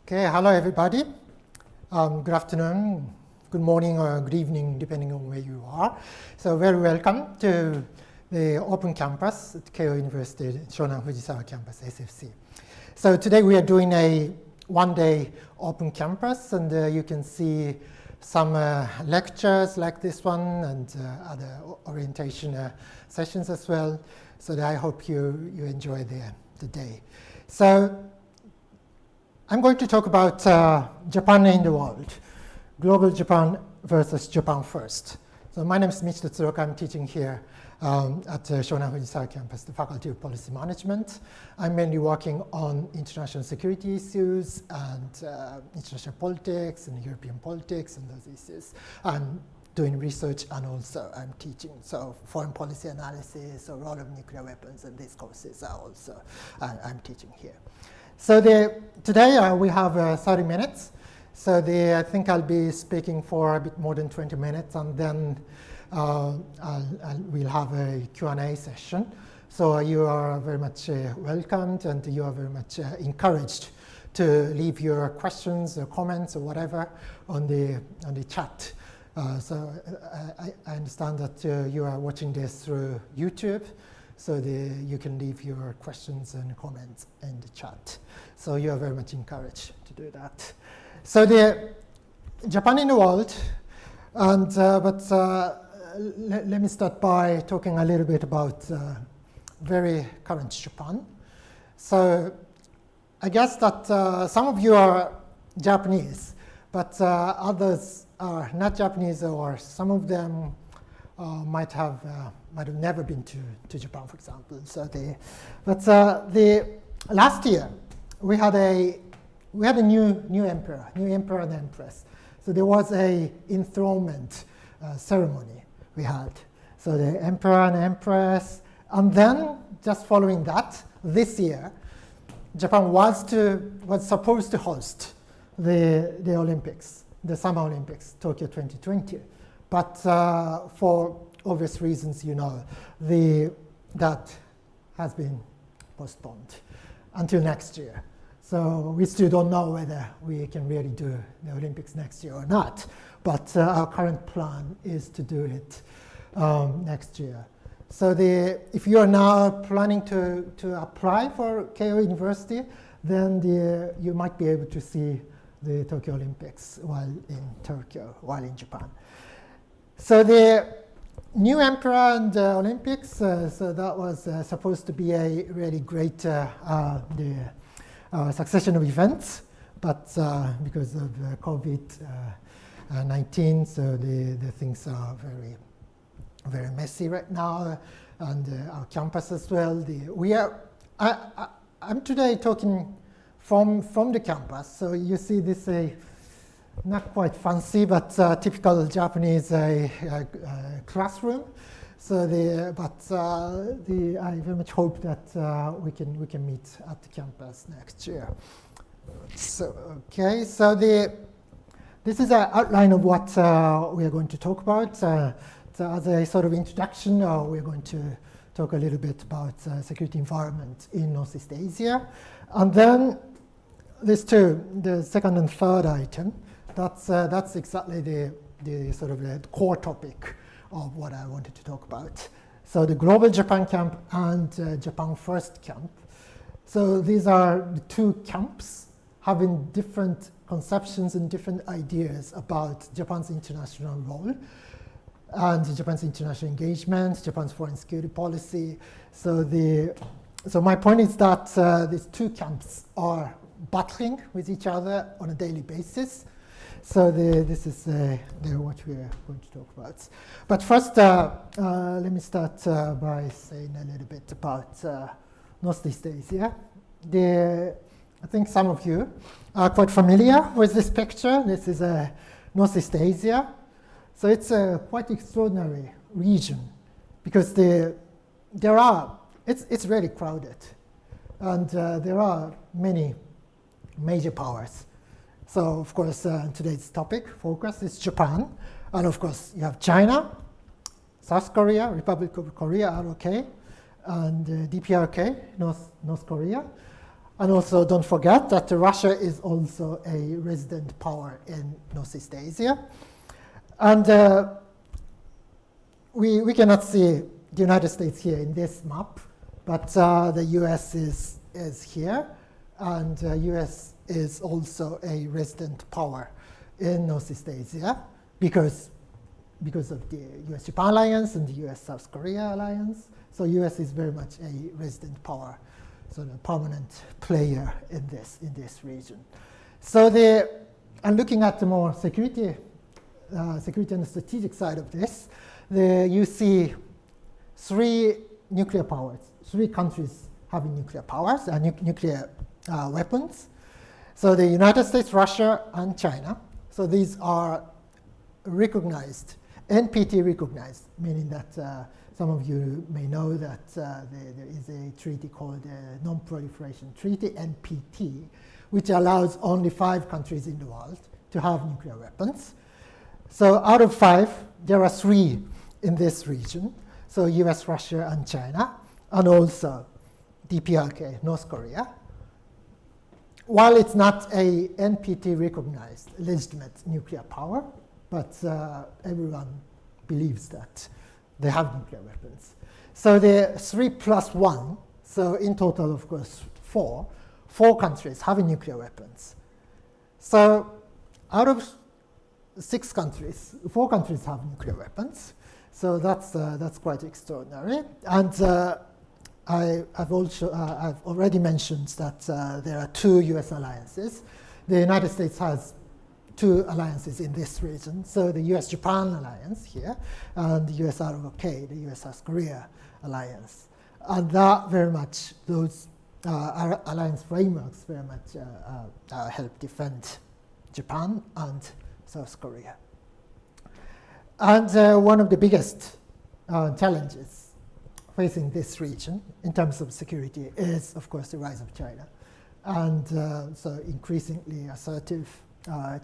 Okay, hello everybody. Good afternoon, good morning, or good evening, depending on where you are. So very welcome to the Open Campus at Keio University Shonan Fujisawa Campus, SFC. So today we are doing a one-day Open Campus, and you can see some lectures like this one and other orientation sessions as well. So I hope you enjoy the day. So I'm going to talk about Japan in the world, global Japan versus Japan first. So my name is Michito Tsuruoka. I'm teaching here at Shonan Fujisawa Campus, the Faculty of Policy Management. I'm mainly working on international security issues and international politics and European politics and those issues. I'm doing research and also I'm teaching. So foreign policy analysis or role of nuclear weapons and these courses are also I'm teaching here. So today we have 30 minutes. So I think I'll be speaking for a bit more than 20 minutes, and then we'll have a Q&A session. So you are very much welcomed, and you are very much encouraged to leave your questions or comments or whatever on the chat. So I understand that you are watching this through YouTube. So you can leave your questions and comments in the chat. So you are very much encouraged to do that. So Japan in the world, and let me start by talking a little bit about very current Japan. So I guess that some of you are Japanese, but others are not Japanese, or some of them might have never been to Japan, for example. So the last year we had a new emperor and empress. So there was a enthronement ceremony we had. So the emperor and empress, and then just following that, this year, Japan was supposed to host the Olympics, the Summer Olympics, Tokyo 2020. But for obvious reasons, that has been postponed until next year. So we still don't know whether we can really do the Olympics next year or not. But our current plan is to do it next year. So if you are now planning to apply for Keio University, then you might be able to see the Tokyo Olympics while in Japan. So the new emperor and the Olympics, so that was supposed to be a really great succession of events, but because of COVID-19, so the things are very, very messy right now, and our campus as well. I'm today talking from the campus, so you see this not quite fancy, but typical Japanese classroom. So I very much hope that we can meet at the campus next year. So okay, so this is an outline of what we are going to talk about. So as a sort of introduction, we're going to talk a little bit about security environment in Northeast Asia, and then the second and third item. That's exactly the sort of the core topic of what I wanted to talk about. So the Global Japan Camp and Japan First Camp. So these are the two camps having different conceptions and different ideas about Japan's international role and Japan's international engagement, Japan's foreign security policy. So my point is that these two camps are battling with each other on a daily basis. So this is what we are going to talk about. But first, let me start by saying a little bit about Northeast Asia. I think some of you are quite familiar with this picture. This is Northeast Asia. So it's a quite extraordinary region because it's really crowded, and there are many major powers. So of course, today's focus is Japan, and of course you have China, South Korea, Republic of Korea, ROK, and DPRK, North Korea, And also don't forget that Russia is also a resident power in Northeast Asia. And we cannot see the United States here in this map, but the US is here, and US is also a resident power in Northeast Asia because of the US-Japan alliance and the US-South Korea alliance. So US is very much a resident power, sort of permanent player in this region. So and looking at the more security and strategic side of this, you see three nuclear powers, three countries having nuclear powers and nuclear weapons. So the United States, Russia, and China. So these are recognized, NPT recognized, meaning that some of you may know that there is a treaty called the Non-Proliferation Treaty, NPT, which allows only 5 countries in the world to have nuclear weapons. So out of 5, there are 3 in this region. So US, Russia, and China, and also DPRK, North Korea. While it's not a NPT recognized legitimate nuclear power, but everyone believes that they have nuclear weapons. So the 3 plus 1, so in total, of course, 4 countries having nuclear weapons. So out of 6 countries, 4 countries have nuclear weapons. So that's quite extraordinary. And I've already mentioned that there are 2 US alliances. The United States has 2 alliances in this region. So the US-Japan alliance here, and the US-ROK, the US-South Korea alliance. And that very much, those alliance frameworks very much help defend Japan and South Korea. And one of the biggest challenges facing this region in terms of security is, of course, the rise of China. And so increasingly assertive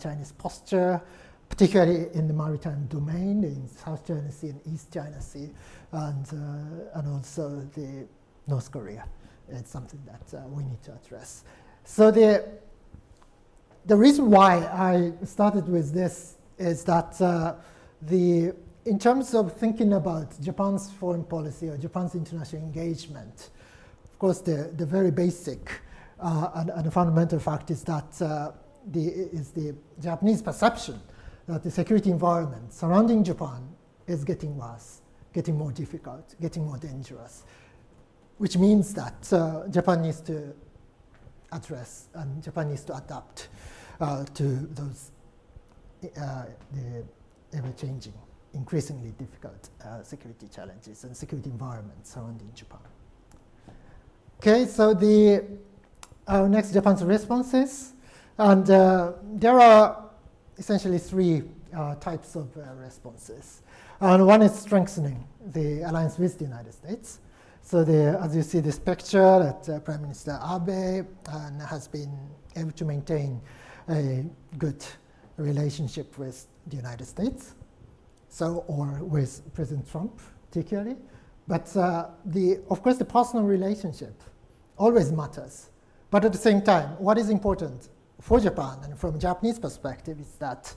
Chinese posture, particularly in the maritime domain, in South China Sea and East China Sea, and also the North Korea. It's something that we need to address. So the reason why I started with this is that in terms of thinking about Japan's foreign policy or Japan's international engagement, of course, the very basic and fundamental fact is that the Japanese perception that the security environment surrounding Japan is getting worse, getting more difficult, getting more dangerous, which means that Japan needs to address and Japan needs to adapt to those the ever-changing, increasingly difficult security challenges and security environments surrounding Japan. Okay, so next, Japan's responses. And there are essentially 3 types of responses. And one is strengthening the alliance with the United States. So as you see this picture, that Prime Minister Abe has been able to maintain a good relationship with the United States, or with President Trump particularly. But of course, the personal relationship always matters. But at the same time, what is important for Japan and from a Japanese perspective is that,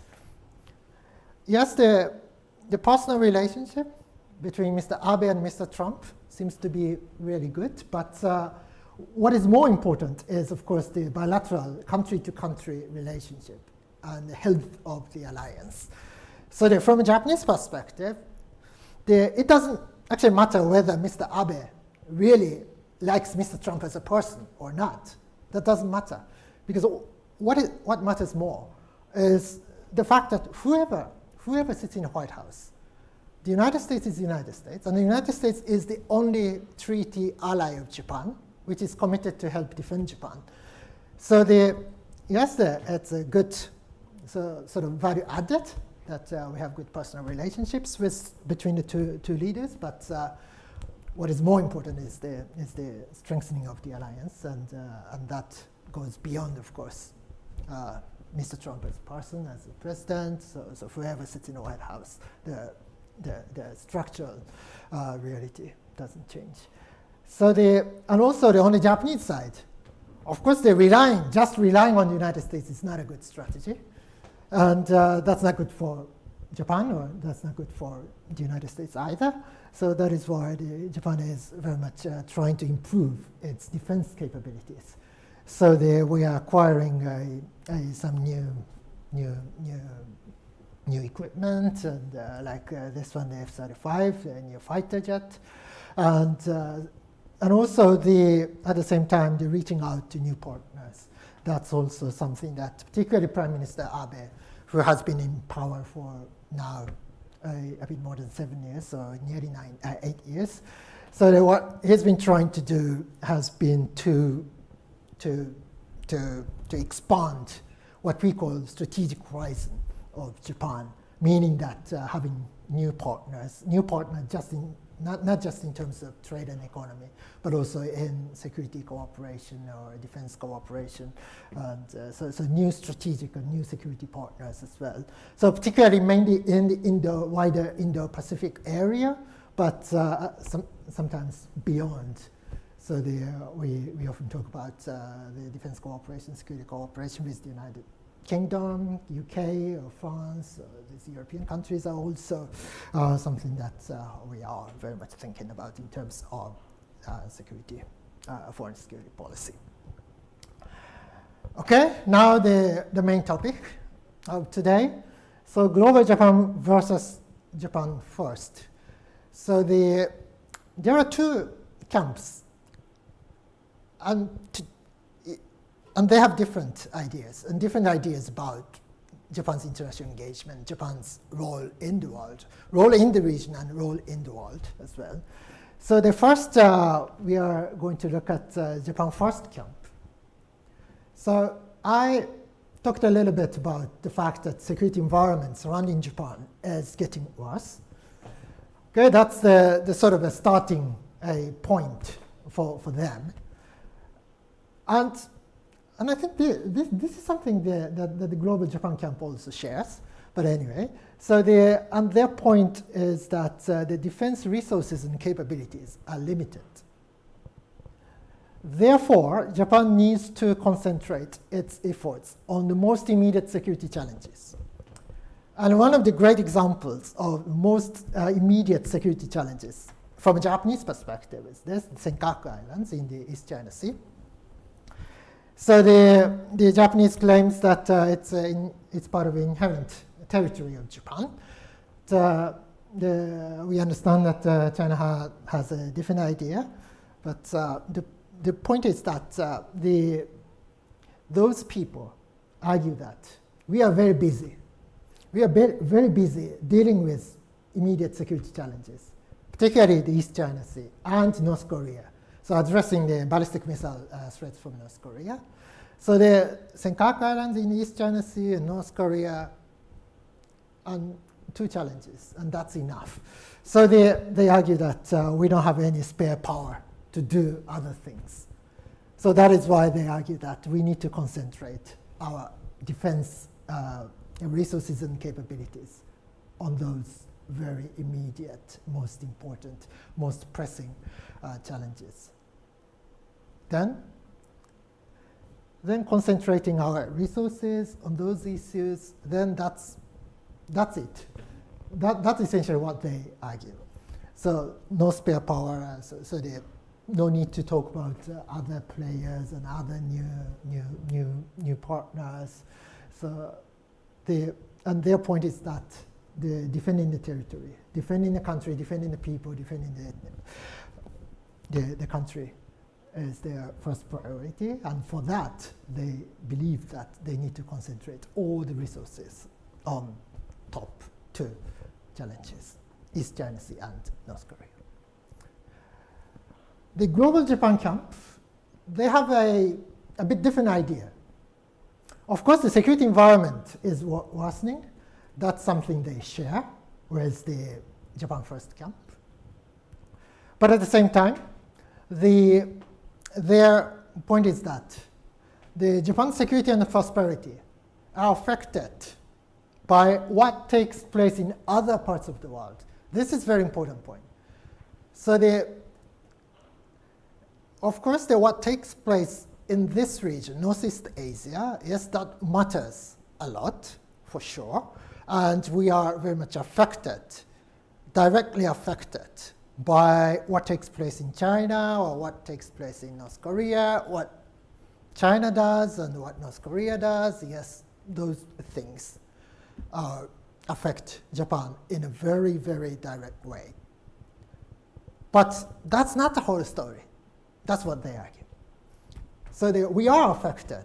yes, the personal relationship between Mr. Abe and Mr. Trump seems to be really good, but what is more important is, of course, the bilateral country-to-country relationship and the health of the alliance. So from a Japanese perspective, it doesn't actually matter whether Mr. Abe really likes Mr. Trump as a person or not. That doesn't matter, because what matters more is the fact that whoever sits in the White House, the United States is the United States, and the United States is the only treaty ally of Japan, which is committed to help defend Japan. So it's a good sort of value added that we have good personal relationships between the two leaders, but what is more important is the strengthening of the alliance, and that goes beyond, of course, Mr. Trump as a person, as a president. So whoever sits in the White House, the structural reality doesn't change. So on the Japanese side, Of course, just relying on the United States is not a good strategy. And that's not good for Japan, or that's not good for the United States either. So that is why Japan is very much trying to improve its defense capabilities. So we are acquiring some new equipment, and like this one, the F-35, a new fighter jet, and also at the same time, the reaching out to new partners. That's also something that particularly Prime Minister Abe, who has been in power for now a bit more than 7 years, so nearly 8 years. So what he's been trying to do has been to expand what we call strategic horizon of Japan, meaning that having new partners not just in terms of trade and economy, but also in security cooperation or defense cooperation, and so new strategic and new security partners as well. So particularly mainly in the wider Indo-Pacific area, but sometimes beyond. So we often talk about the defense cooperation, security cooperation with the United Kingdom, UK, or France, these European countries are also something that we are very much thinking about in terms of foreign security policy. Okay, now the main topic of today. So global Japan versus Japan first. So there are two camps, and they have different ideas about Japan's international engagement, Japan's role in the world, role in the region, and role in the world as well. So the first, we are going to look at Japan First camp. So I talked a little bit about the fact that security environment surrounding Japan is getting worse. Okay, that's the sort of a starting point for them. And I think this is something that the global Japan camp also shares. But anyway, so their point is that the defense resources and capabilities are limited. Therefore, Japan needs to concentrate its efforts on the most immediate security challenges. And one of the great examples of most immediate security challenges from a Japanese perspective is this, the Senkaku Islands in the East China Sea. So the Japanese claims that it's part of the inherent territory of Japan. We understand that China has a different idea, but the point is that those people argue that we are very busy. We are very busy dealing with immediate security challenges, particularly the East China Sea and North Korea. So addressing the ballistic missile threats from North Korea. So the Senkaku Islands in East China Sea and North Korea, and two challenges, and that's enough. So they argue that we don't have any spare power to do other things. So that is why they argue that we need to concentrate our defense resources and capabilities on those very immediate, most important, most pressing challenges. Then concentrating our resources on those issues, then that's it. That's essentially what they argue. So no spare power, so they no need to talk about other players and other new partners. So and their point is that defending the territory, defending the country, defending the people, defending the country is their first priority, and for that they believe that they need to concentrate all the resources on top two challenges, East China Sea and North Korea. The global Japan camp, they have a bit different idea. Of course, the security environment is worsening. That's something they share with the Japan First camp. But at the same time, their point is that the Japan's security and prosperity are affected by what takes place in other parts of the world. This is a very important point. So of course, what takes place in this region, Northeast Asia, yes, that matters a lot, for sure. And we are very much affected, directly affected by what takes place in China or what takes place in North Korea, what China does and what North Korea does. Yes, those things affect Japan in a very, very direct way. But that's not the whole story. That's what they argue. So we are affected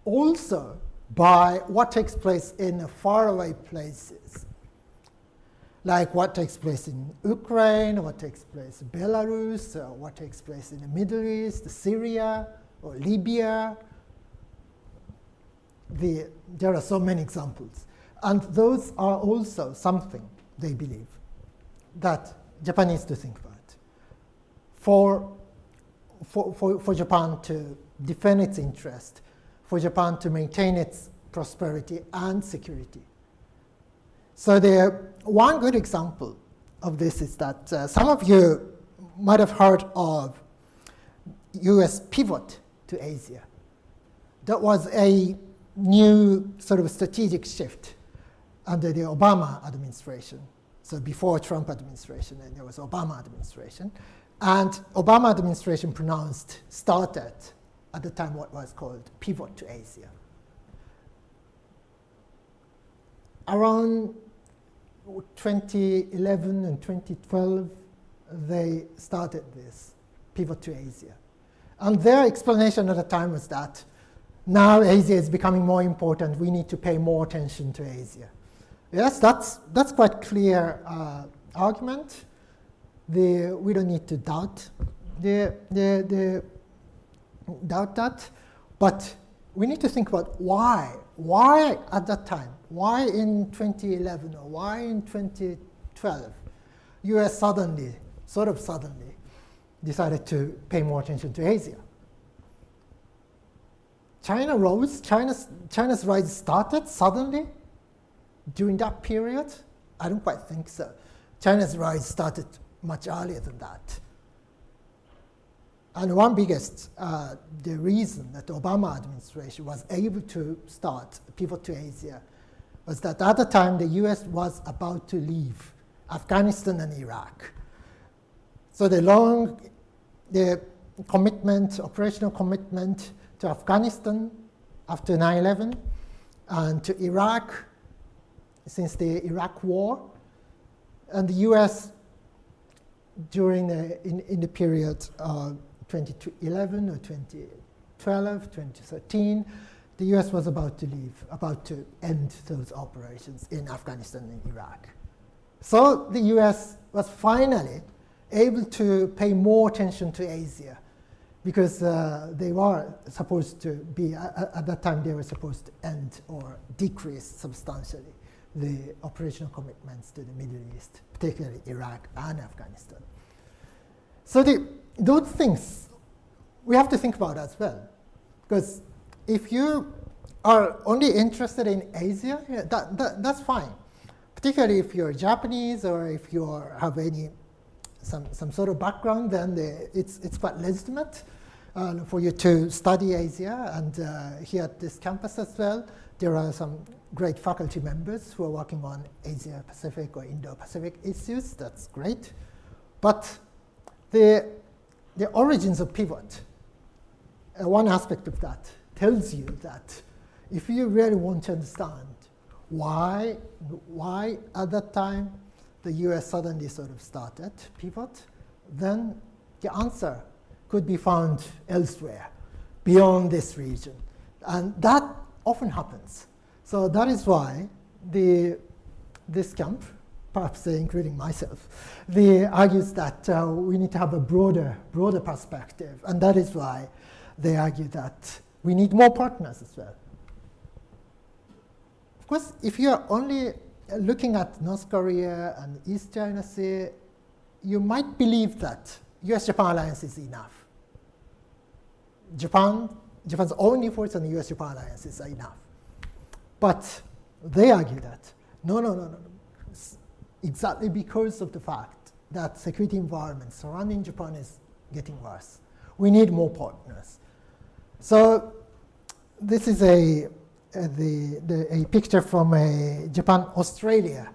also by what takes place in faraway places, like what takes place in Ukraine, what takes place in Belarus, or what takes place in the Middle East, Syria, or Libya. There are so many examples. And those are also something, they believe, that Japan needs to think about for Japan to defend its interest, for Japan to maintain its prosperity and security. So one good example of this is that some of you might have heard of US pivot to Asia. That was a new sort of strategic shift under the Obama administration. So before Trump administration, and there was Obama administration. And Obama administration started at the time what was called pivot to Asia. Around 2011 and 2012, they started this pivot to Asia. And their explanation at the time was that now Asia is becoming more important, we need to pay more attention to Asia. Yes, that's quite clear argument. We don't need to doubt that, but we need to think about why. Why at that time? Why in 2011 or why in 2012? US suddenly decided to pay more attention to Asia. China rose, China's rise started suddenly during that period? I don't quite think so. China's rise started much earlier than that. And one biggest, the reason that the Obama administration was able to start pivot to Asia was that at the time the US was about to leave Afghanistan and Iraq. So the commitment, operational commitment to Afghanistan after 9/11 and to Iraq since the Iraq war, and the US during in the period 2011 or 2012, 2013, the US was about to leave, about to end those operations in Afghanistan and Iraq. So the US was finally able to pay more attention to Asia because they were supposed to be, at that time they were supposed to end or decrease substantially the operational commitments to the Middle East, particularly Iraq and Afghanistan. So those things we have to think about as well, because if you are only interested in Asia, yeah, that's fine. Particularly if you're Japanese or if you have some sort of background, then it's quite legitimate for you to study Asia. And here at this campus as well, there are some great faculty members who are working on Asia Pacific or Indo-Pacific issues. That's great. But the origins of pivot, one aspect of that tells you that if you really want to understand why at that time the US suddenly sort of started pivot, then the answer could be found elsewhere, beyond this region. And that often happens. So that is why this camp, perhaps including myself, argues that we need to have a broader perspective. And that is why they argue that we need more partners as well. Of course, if you are only looking at North Korea and East China Sea, you might believe that US-Japan alliance is enough. Japan's own efforts and the US-Japan alliances are enough. But they argue that, no. Exactly because of the fact that security environment surrounding Japan is getting worse. We need more partners. So this is a picture from a Japan-Australia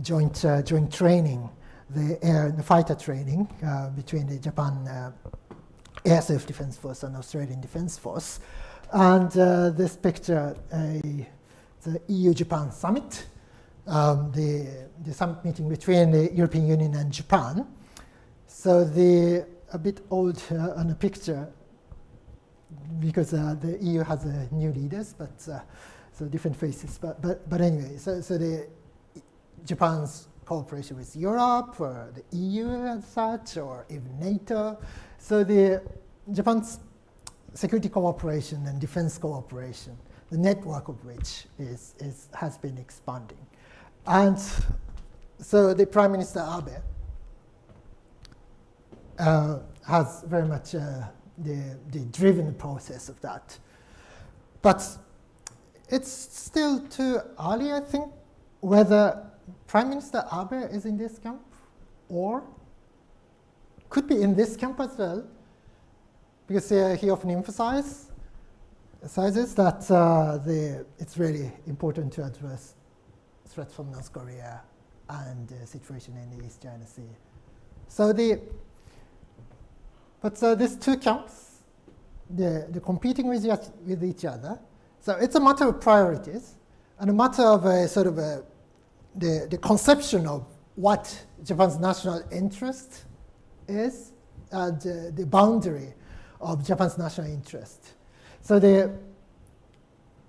joint training, the fighter training between the Japan Air Self-Defense Force and Australian Defense Force. And this picture, the EU-Japan summit, the summit meeting between the European Union and Japan. So a bit old on the picture, because the EU has new leaders, but so different faces. But anyway, so the Japan's cooperation with Europe, or the EU as such, or even NATO. So the Japan's security cooperation and defense cooperation, the network of which has been expanding. And so the Prime Minister Abe has very much the driven process of that. But it's still too early, I think, whether Prime Minister Abe is in this camp or could be in this camp as well, because he often emphasizes that it's really important to address threats from North Korea and the situation in the East China Sea. So these two camps, they're competing with each other. So it's a matter of priorities and a matter of the conception of what Japan's national interest is and the boundary of Japan's national interest. So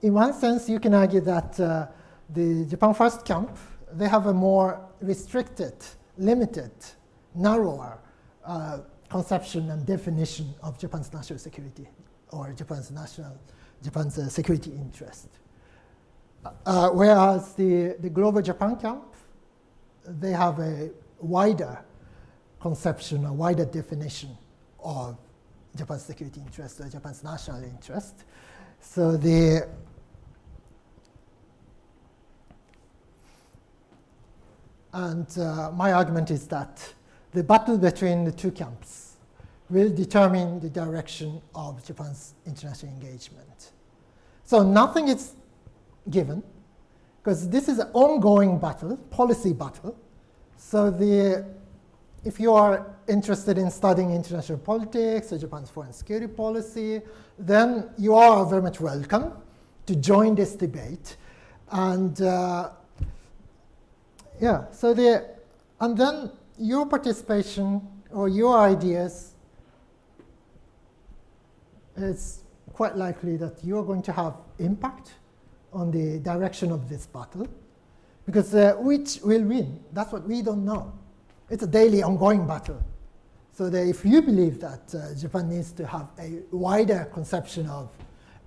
in one sense, you can argue that the Japan First camp, they have a more restricted, limited, narrower conception and definition of Japan's national security or Japan's security interest. Whereas the Global Japan camp, they have a wider conception, a wider definition of Japan's security interest or Japan's national interest. So my argument is that the battle between the two camps will determine the direction of Japan's international engagement. So nothing is given, because this is an ongoing battle, policy battle. So if you are interested in studying international politics or Japan's foreign security policy, then you are very much welcome to join this debate. And and then your participation or your ideas, it's quite likely that you're going to have impact on the direction of this battle, because which will win? That's what we don't know. It's a daily ongoing battle. So if you believe that Japan needs to have a wider conception of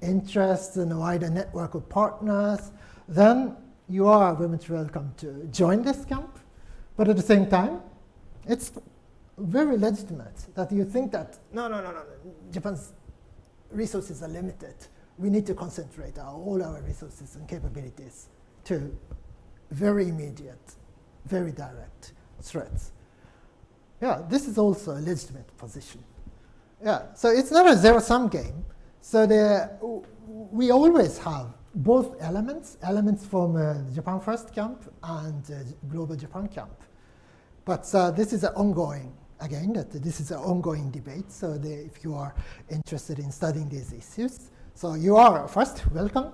interests and a wider network of partners, then you are very much welcome to join this camp. But at the same time, it's very legitimate that you think that, no, Japan's resources are limited. We need to concentrate all our resources and capabilities to very immediate, very direct threats. Yeah, this is also a legitimate position. Yeah, so it's not a zero-sum game. So we always have both elements from the Japan First camp and Global Japan camp. But this is an ongoing, this is an ongoing debate. So if you are interested in studying these issues, so you are first welcome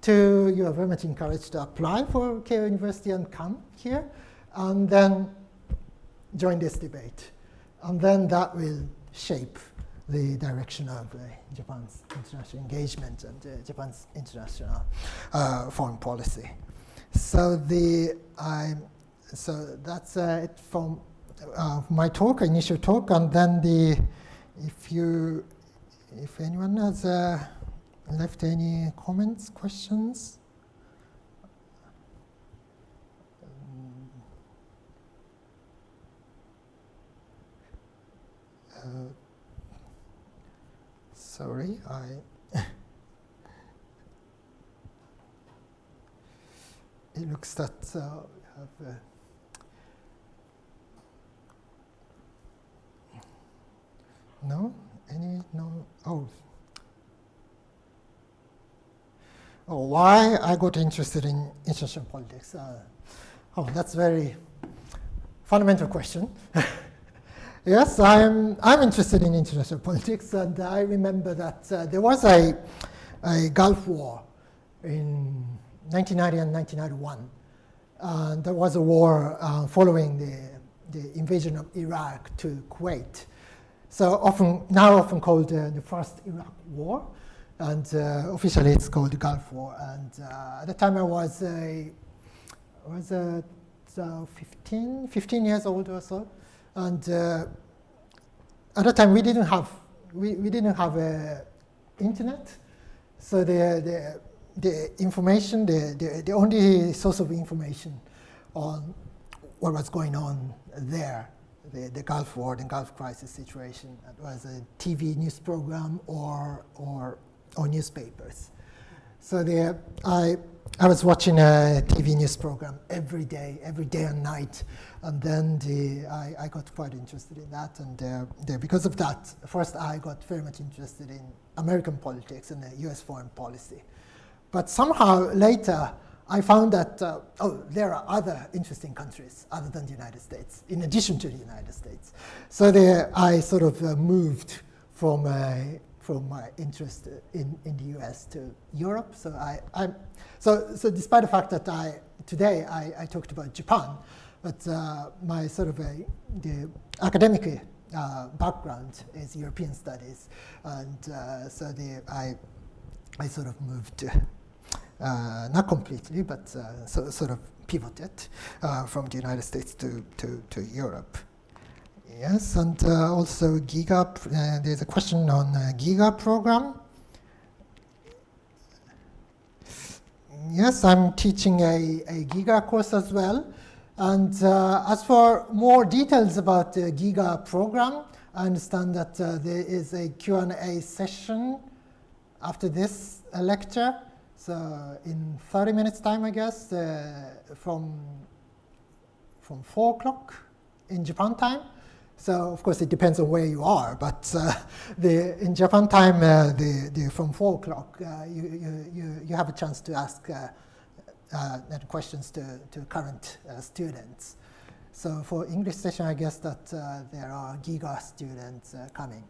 you are very much encouraged to apply for Keio University and come here, and then join this debate. And then that will shape the direction of Japan's international engagement and Japan's international foreign policy. So so that's it from my talk, initial talk, and then if anyone has left any comments, questions. Sorry, it looks that we have no. Oh, why I got interested in international politics. That's a very fundamental question. Yes, I'm interested in international politics, and I remember that there was a Gulf War in 1990 and 1991. There was a war following the invasion of Iraq to Kuwait. So now often called the First Iraq War, and officially it's called the Gulf War. And at the time I was 15 years old or so, and at the time we didn't have internet, so the information, the only source of information on what was going on there, the Gulf War, the Gulf crisis situation, it was a TV news program or newspapers. So I was watching a TV news program every day and night, and then I got quite interested in that, and because of that, first I got very much interested in American politics and U.S. foreign policy. But somehow later I found that there are other interesting countries other than the United States, in addition to the United States. So I sort of moved from my interest in the U.S. to Europe. So so despite the fact that today I talked about Japan, but my sort of the academic background is European studies, and so I sort of moved, not completely, but sort of pivoted from the United States to Europe. Yes, and also GIGA, there's a question on GIGA program. Yes, I'm teaching a GIGA course as well. And as for more details about the GIGA program, I understand that there is a Q&A session after this lecture. So in 30 minutes time, I guess, from 4 o'clock in Japan time. So of course it depends on where you are, but in Japan time, from 4 o'clock, you have a chance to ask questions to current students. So for English session, I guess that there are GIGA students coming.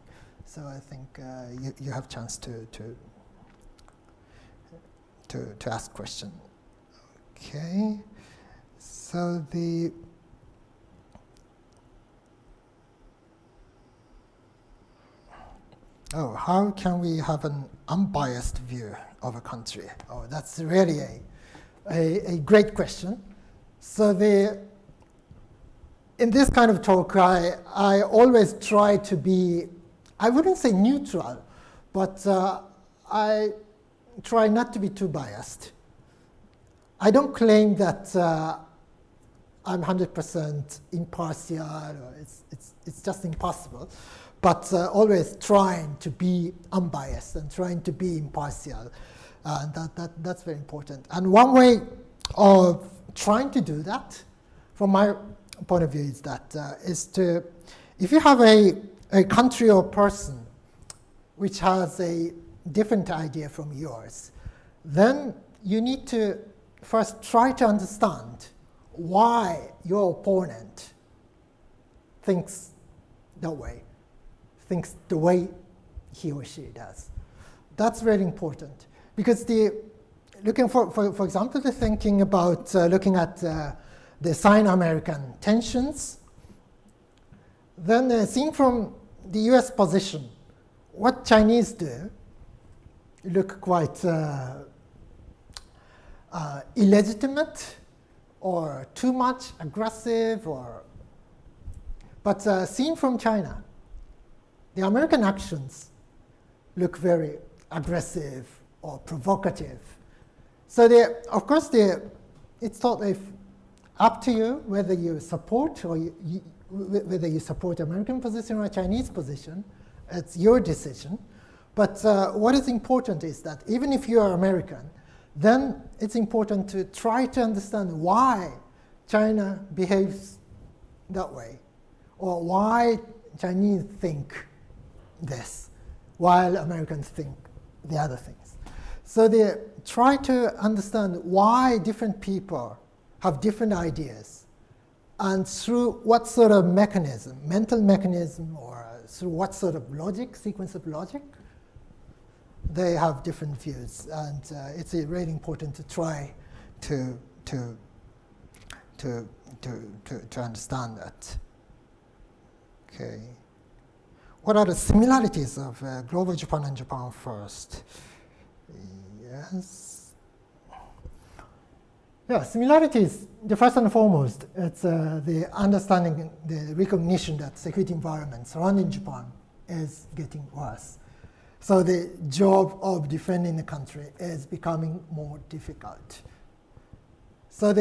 So I think you have a chance to ask question. Okay. So how can we have an unbiased view of a country? Oh, that's really a great question. So in this kind of talk, I always try to be, I wouldn't say neutral, but I try not to be too biased. I don't claim that I'm 100% impartial, or it's just impossible. But always trying to be unbiased and trying to be impartial. That's very important. And one way of trying to do that, from my point of view, is that if you have a country or person which has a different idea from yours, then you need to first try to understand why your opponent thinks that way. Thinks the way he or she does. That's very important, because looking for example, the thinking about looking at the Sino-American tensions, then seeing from the U.S. position, what Chinese do look quite illegitimate or too much aggressive, but seen from China, the American actions look very aggressive or provocative. So of course, it's sort of up to you whether you support whether you support American position or Chinese position. It's your decision. But what is important is that even if you are American, then it's important to try to understand why China behaves that way, or why Chinese think this, while Americans think the other things. So they try to understand why different people have different ideas, and through what sort of mechanism, mental mechanism, or through what sort of logic, sequence of logic, they have different views. And it's really important to try to understand that. Okay. What are the similarities of global Japan and Japan first? Yes. Yeah, similarities, the first and foremost, it's the understanding, the recognition that security environment surrounding Japan is getting worse. So the job of defending the country is becoming more difficult. So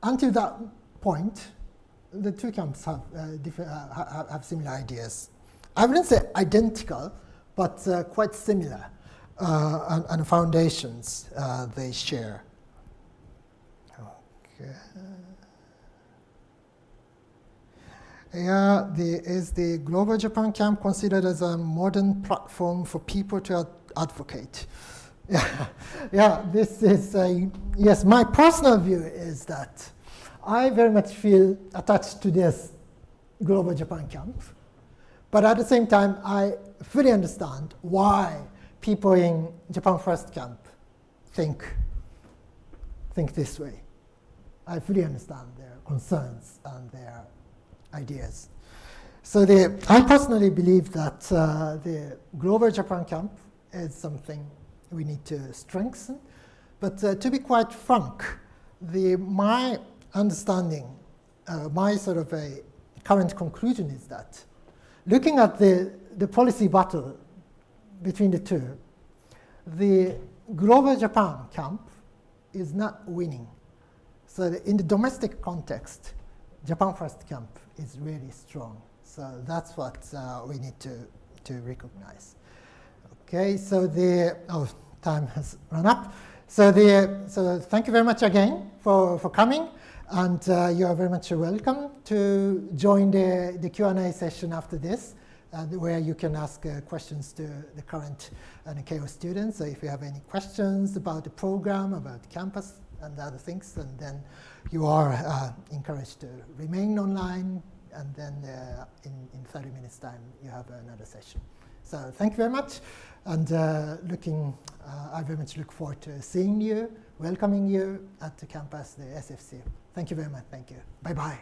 until that point, the two camps have similar ideas. I wouldn't say identical, but quite similar, and foundations they share. Okay. Yeah, is the Global Japan Camp considered as a modern platform for people to advocate? Yeah, this is yes, my personal view is that I very much feel attached to this Global Japan Camp, but at the same time, I fully understand why people in Japan First Camp think this way. I fully understand their concerns and their ideas. So I personally believe that the Global Japan Camp is something we need to strengthen. But to be quite frank, my understanding, my sort of a current conclusion is that looking at the policy battle between the two, the Global Japan Camp is not winning. So in the domestic context, Japan First Camp is really strong. So that's what we need to recognize. Okay, so time has run up. So thank you very much again for coming, and you are very much welcome to join the Q&A session after this, where you can ask questions to the current KO students. So if you have any questions about the program, about campus and other things, and then you are encouraged to remain online, and then in 30 minutes time you have another session. So thank you very much, and I very much look forward to seeing you, welcoming you at the campus, the SFC. Thank you very much. Thank you. Bye-bye.